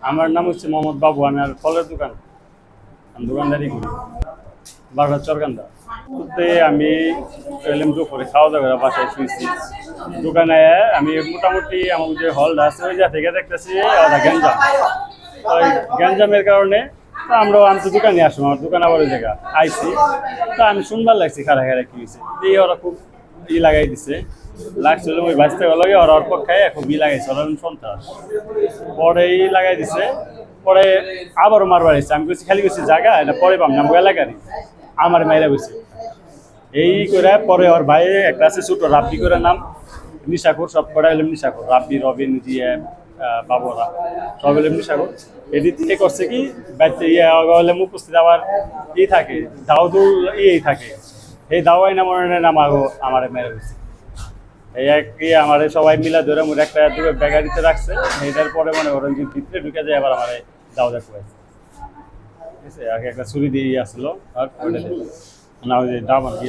আমার নাম হচ্ছে মোহাম্মদ বাবু। আমি আর ফলের দোকান, আমি দোকানদারি করি বারোটা চরকান্দা। আমি এলাম দুপুরে খাওয়া দাওয়া করে বাসায় শুয়েছি। দোকানে আমি মোটামুটি আমার যে হলটা আছে ওই জায়গা থেকে দেখতেছি গ্যাঞ্জাম। তো ওই গ্যাঞ্জামের কারণে তো আমি তো দোকানে আসবো, আমার দোকান আবার ওই জায়গা আইসি। তো আমি শুনবার লাগছি খারা খারা কি হয়েছে, দিয়ে ওরা খুব লাগাই দিছে। লাগছিল ওই বাঁচতে গেল ওরা ওর পক্ষে খুব লাগাইছে, ওরা সন্ত্রাস। পরে লাগাই দিছে, পরে আবারও মারবার এসছে। আমি বলছি খালি বলছি জায়গা এটা পরে পাম না, এলাকারই আমার মাইরা বলছে। এই করে পরে ওর ভাই একটা আছে ছোট রাব্বি করে নাম, নিশাখোর, সব কটা এলাম নিশাখোর, রাব্বি, রবিন, জিএম, বাবরা, সব এলাম নিশাখোর। এদিক থেকে করছে কি বাচ্চা হলে উপস্থিত আবার থাকে দাউদুল থাকে, এই দাওয়াই নাম আমার মেরে গেছে। এই এক আমার সবাই মিলা ধরে মোট একটা ব্যাগারিতে রাখছে। এইটার পরে মনে করেন যে ভিতরে ঢুকে যায়, আবার আমার দাওদা খুঁয়েছে, ঠিক আছে। আগে একটা ছুরি দিয়ে আসলো আর ওইটা না, ওই যে ডাব আর কি